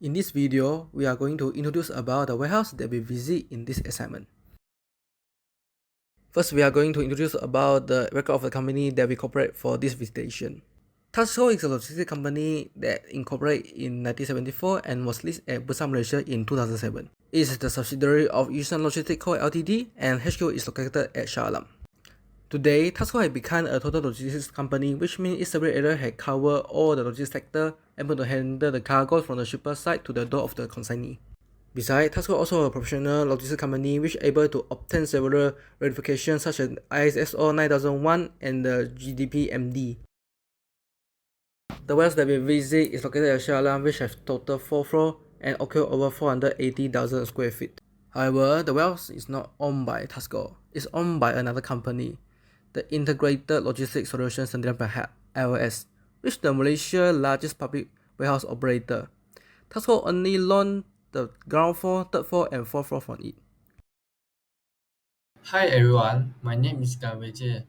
In this video, we are going to introduce about the warehouse that we visit in this assignment. First, we are going to introduce about the record of the company that we cooperate for this visitation. Tasco is a logistics company that incorporated in 1974 and was listed at Bursa Malaysia in 2007. It is the subsidiary of Eastern Logistics Co. Ltd. and HQ is located at Shah Alam. Today, Tasco has become a total logistics company, which means its service area has covered all the logistics sector, able to handle the cargo from the shipper side to the door of the consignee. Besides, Tasco also a professional logistics company which is able to obtain several verifications such as ISO 9001 and the GDPMD. The warehouse that we visit is located at Shah Alam, which has total 4 floors and occupy over 480,000 square feet. However, the warehouse is not owned by Tasco, it's owned by another company, the Integrated Logistics Solutions Sdn Bhd (ILS), which is the Malaysia's largest public warehouse operator. Tasco only loaned the ground floor, third floor, and fourth floor from it. Hi everyone, my name is Gan Wei Jie.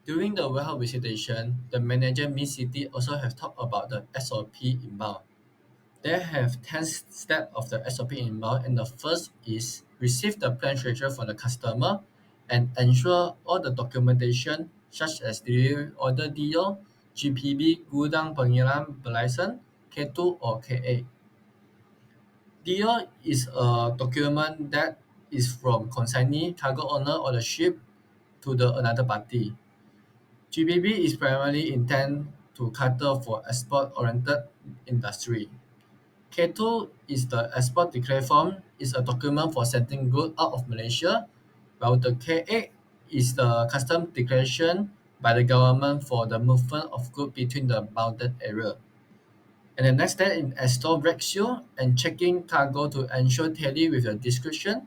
During the warehouse visitation, the manager Miss City also have talked about the SOP inbound. They have 10 steps of the SOP inbound, and the first is receive the plan schedule from the customer and ensure all the documentation such as delivery order DO, GPB, Gudang Pengiriman Berlicense, K2 or K8. DO is a document that is from consignee, cargo owner or the ship to the another party. GBB is primarily intended to cater for export-oriented industry. K2 is the export declare form, is a document for sending goods out of Malaysia, while the K8 is the custom declaration by the government for the movement of goods between the bounded area. And the next step is install ratio and checking cargo to ensure tally with the description,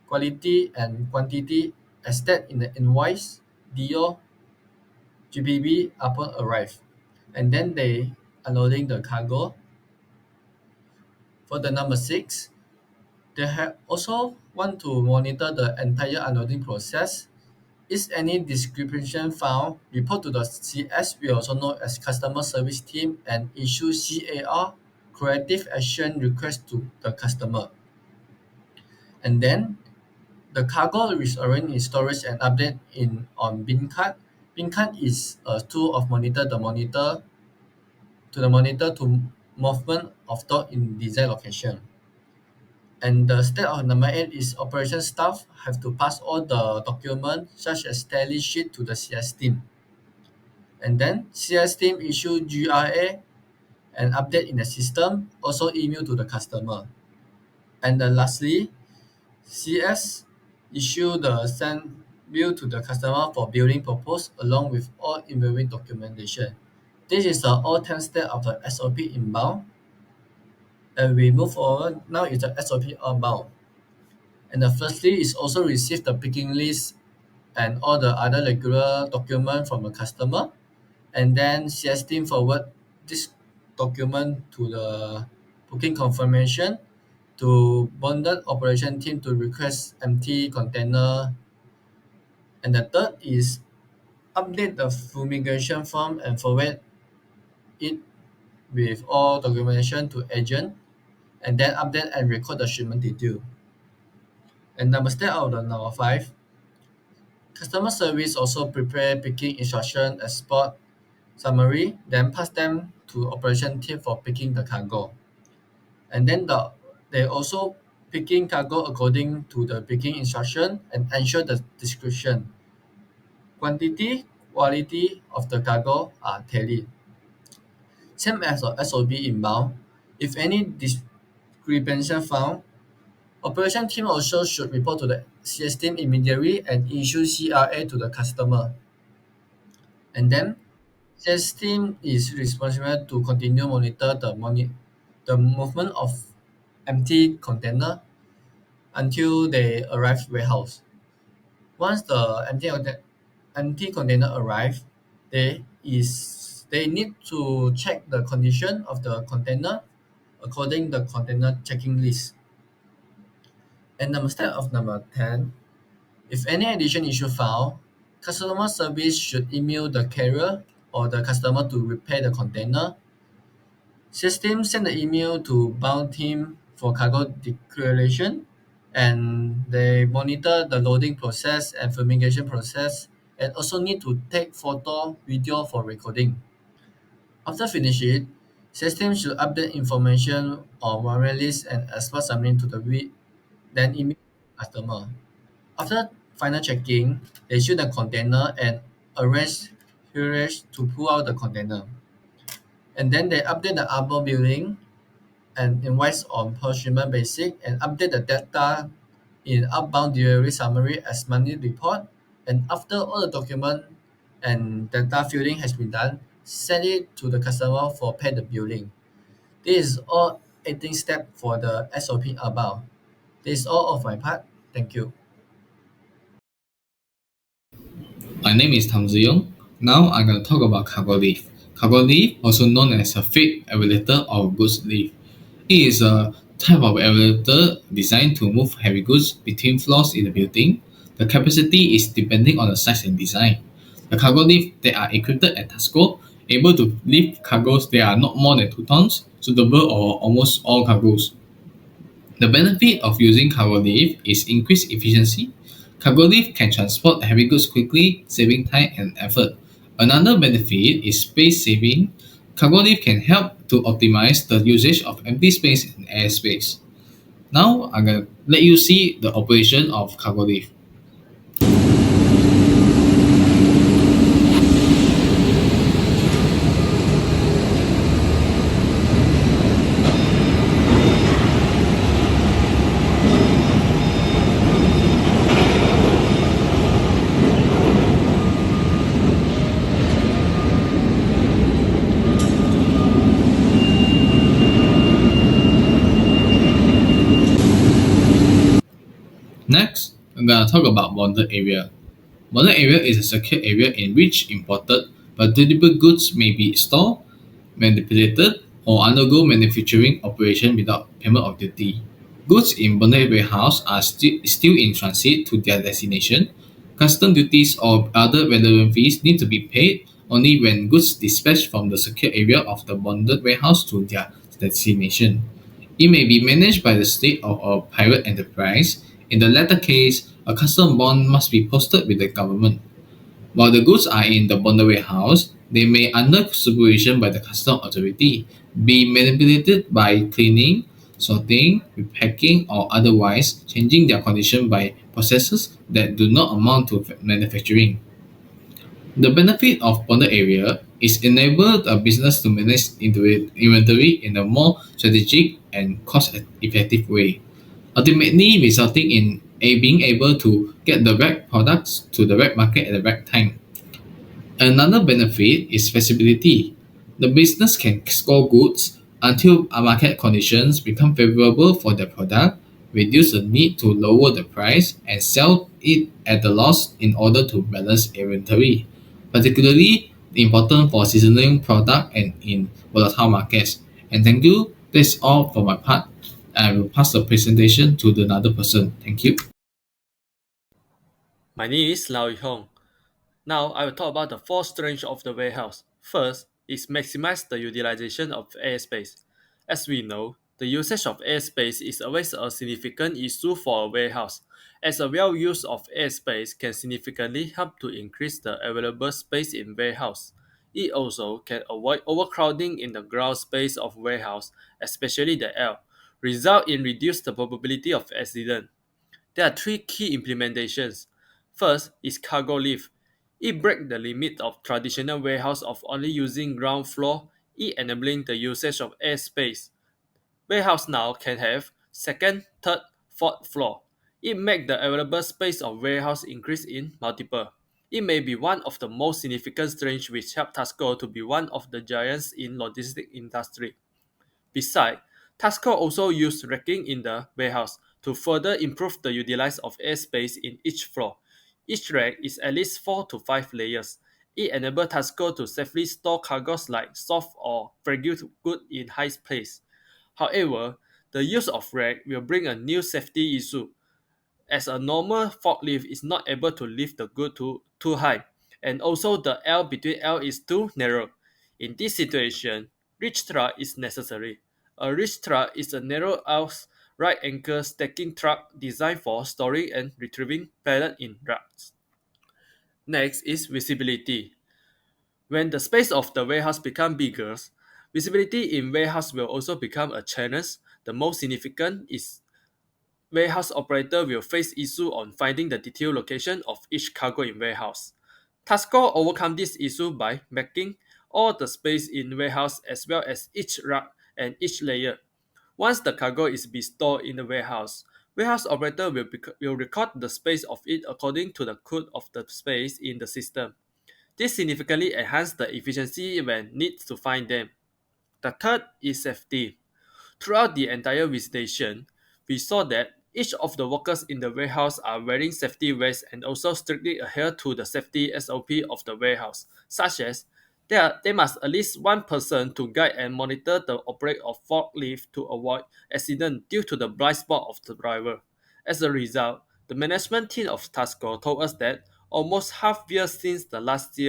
quality and quantity as stated in the invoice, DO, GBB upon arrive. And then they unloading the cargo. For the number 6, they have also want to monitor the entire unloading process. Is any discrepancy found, report to the CS, we also know as customer service team, and issue CAR, corrective action request to the customer. And then the cargo is arranged in storage and update in on bin card. Bin card is a tool of monitor to movement of stock in desired location. And the step of number 8 is operation staff have to pass all the documents such as tally sheet to the CS team. And then CS team issue GRA and update in the system, also email to the customer. And then lastly, CS issue the send bill to the customer for billing purpose along with all invoicing documentation. This is the all 10 steps of the SOP inbound. And we move forward, now is the SOP outbound. And the firstly is also receive the picking list and all the other regular document from the customer, and then CS team forward this document to the booking confirmation to bonded operation team to request empty container. And the third is update the fumigation form and forward it with all documentation to agent, and then update and record the shipment detail. And number step of the number 5, customer service also prepare picking instruction export summary, then pass them to operation team for picking the cargo. And then they also picking cargo according to the picking instruction and ensure the description. Quantity, quality of the cargo are tallied. Same as the SOB inbound, if any discrepancy found, operation team also should report to the CS team immediately and issue CRA to the customer. And then CS team is responsible to continue monitor the movement of empty container until they arrive warehouse. Once the empty container arrive, they need to check the condition of the container according the container checking list. And number step of number 10, if any addition issue found, customer service should email the carrier or the customer to repair the container. System send the email to bound team for cargo declaration, and they monitor the loading process and fumigation process, and also need to take photo, video for recording. After finish it, system should update information on warrant list and export summary to the then email customer. After final checking, they shoot the container and arrange couriers to pull out the container. And then they update the arbor building and invoice on per shipment basic and update the data in outbound delivery summary as monthly report. And after all the document and data filling has been done, send it to the customer for pay the billing. This is all 18 step for the SOP outbound. This is all of my part. Thank you. My name is Tham Zhi Yong. Now I'm going to talk about cargo lift. Cargo lift, also known as a freight elevator or goods lift. It is a type of elevator designed to move heavy goods between floors in the building. The capacity is depending on the size and design. The cargo lift that are equipped at Tasco able to lift cargoes that are not more than 2 tons, suitable for almost all cargoes. The benefit of using cargo lift is increased efficiency. Cargo lift can transport heavy goods quickly, saving time and effort. Another benefit is space saving. Cargo lift can help to optimize the usage of empty space in airspace. Now I'm gonna let you see the operation of cargo lift. Next, I'm gonna talk about bonded area. Bonded area is a secure area in which imported but delivered goods may be stored, manipulated, or undergo manufacturing operation without payment of duty. Goods in bonded warehouse are still in transit to their destination. Custom duties or other relevant fees need to be paid only when goods dispatched from the secure area of the bonded warehouse to their destination. It may be managed by the state or a private enterprise. In the latter case, a custom bond must be posted with the government. While the goods are in the bonded warehouse, they may, under supervision by the custom authority, be manipulated by cleaning, sorting, repacking, or otherwise changing their condition by processes that do not amount to manufacturing. The benefit of bonded area is enable a business to manage inventory in a more strategic and cost-effective way, ultimately resulting in being able to get the right products to the right market at the right time. Another benefit is flexibility. The business can score goods until market conditions become favorable for the product, reduce the need to lower the price, and sell it at a loss in order to balance inventory, particularly important for seasoning product and in volatile markets. And thank you. That's all for my part. I will pass the presentation to the another person. Thank you. My name is Lau Yee Hong. Now I will talk about the four strengths of the warehouse. First is maximize the utilization of airspace. As we know, the usage of airspace is always a significant issue for a warehouse, as a well use of airspace can significantly help to increase the available space in warehouse. It also can avoid overcrowding in the ground space of warehouse, especially the air, result in reduce the probability of accident. There are three key implementations. First is cargo lift. It breaks the limit of traditional warehouse of only using ground floor, it enabling the usage of airspace. Warehouse now can have second, third, fourth floor. It makes the available space of warehouse increase in multiple. It may be one of the most significant strengths which help Tasco to be one of the giants in logistics industry. Besides, Tasco also used racking in the warehouse to further improve the utilization of airspace in each floor. Each rack is at least 4 to 5 layers. It enables Tasco to safely store cargoes like soft or fragile goods in high place. However, the use of rack will bring a new safety issue, as a normal forklift is not able to lift the good too high, and also the L between L is too narrow. In this situation, Reach truck is necessary. A reach truck is a narrow-aisle right-angle stacking truck designed for storing and retrieving pallets in racks. Next is visibility. When the space of the warehouse becomes bigger, visibility in warehouse will also become a challenge. The most significant is warehouse operator will face issue on finding the detailed location of each cargo in warehouse. Tasco overcome this issue by making all the space in warehouse as well as each rack and each layer. Once the cargo is be stored in the warehouse, warehouse operator will record the space of it according to the code of the space in the system. This significantly enhances the efficiency when needs to find them. The third is safety. Throughout the entire visitation, we saw that each of the workers in the warehouse are wearing safety vests and also strictly adhere to the safety SOP of the warehouse, such as there must at least one person to guide and monitor the operate of forklift to avoid accident due to the blind spot of the driver. As a result, the management team of Tasco told us that almost half year since the last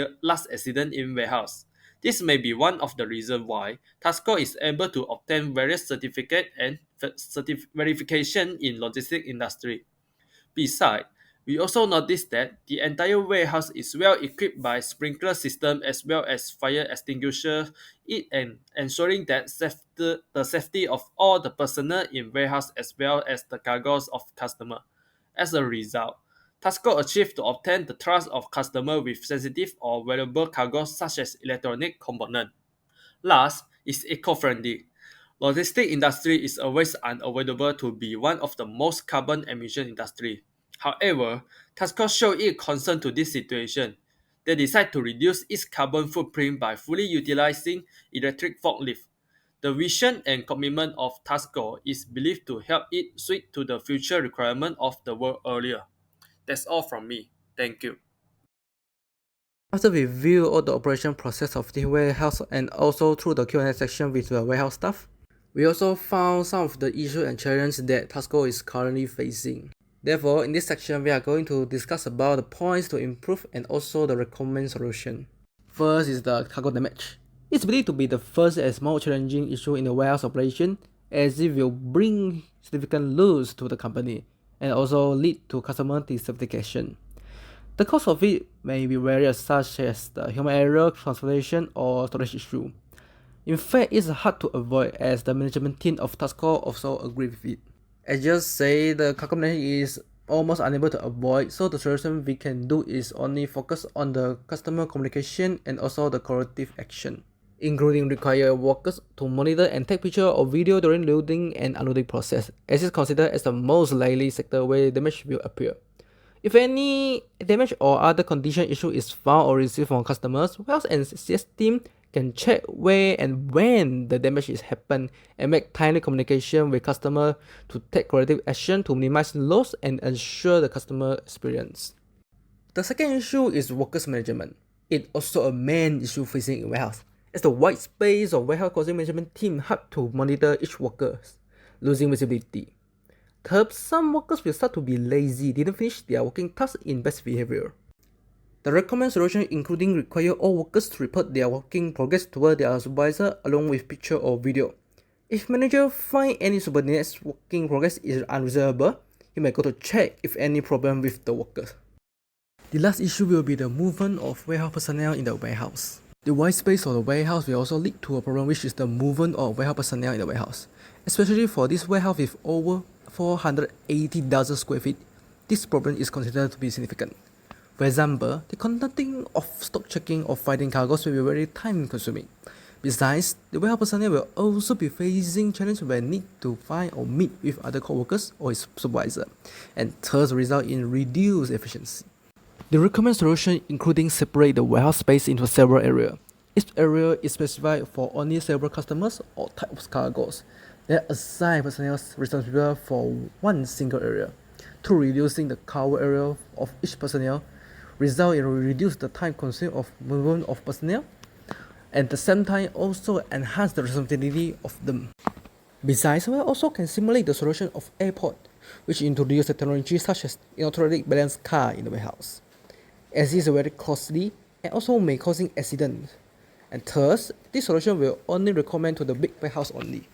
accident in warehouse. This may be one of the reasons why Tasco is able to obtain various certificate and verification in logistics industry. Besides, we also noticed that the entire warehouse is well equipped by sprinkler system as well as fire extinguisher, and ensuring that the safety of all the personnel in warehouse as well as the cargoes of customer. As a result, Tasco achieved to obtain the trust of customer with sensitive or valuable cargoes such as electronic component. Last is eco-friendly. Logistic industry is always unavoidable to be one of the most carbon emission industry. However, Tasco showed its concern to this situation. They decide to reduce its carbon footprint by fully utilizing electric forklift. The vision and commitment of Tasco is believed to help it suit to the future requirement of the world earlier. That's all from me. Thank you. After we view all the operation process of the warehouse and also through the Q&A section with the warehouse staff, we also found some of the issues and challenges that Tasco is currently facing. Therefore, in this section, we are going to discuss about the points to improve and also the recommended solution. First is the cargo damage. It's believed to be the first and most challenging issue in the warehouse operation, as it will bring significant loss to the company and also lead to customer dissatisfaction. The cause of it may be various, such as the human error, transportation, or storage issue. In fact, it's hard to avoid, as the management team of Tasco also agree with it. As just say, the cargo management is almost unable to avoid, so the solution we can do is only focus on the customer communication and also the corrective action, including require workers to monitor and take picture or video during loading and unloading process, as is considered as the most likely sector where damage will appear. If any damage or other condition issue is found or received from customers, warehouse and CS team can check where and when the damage is happened and make timely communication with customer to take corrective action to minimize loss and ensure the customer experience. The second issue is workers management. It's also a main issue facing in warehouse, as the white space of warehouse causing management team hard to monitor each worker, losing visibility. Third, some workers will start to be lazy, didn't finish their working tasks in best behavior. The recommended solution including require all workers to report their working progress toward their supervisor along with picture or video. If manager find any subordinate's working progress is unreasonable, he may go to check if any problem with the workers. The last issue will be the movement of warehouse personnel in the warehouse. The white space of the warehouse will also lead to a problem, which is the movement of warehouse personnel in the warehouse. Especially for this warehouse with over 480,000 square feet, this problem is considered to be significant. For example, the conducting of stock checking or finding cargoes will be very time consuming. Besides, the warehouse personnel will also be facing challenges when need to find or meet with other co-workers or his supervisor, and thus result in reduced efficiency. The recommended solution including separate the warehouse space into several areas. Each area is specified for only several customers or types of cargoes. Then assign personnel responsible for one single area. Through reducing the cover area of each personnel, result in reduce the time consumed of movement of personnel, and at the same time also enhance the responsibility of them. Besides, we also can simulate the solution of airport, which introduce technology such as automatic balance car in the warehouse, as it is very costly and also may causing accidents. And thus, this solution will only recommend to the big warehouse only.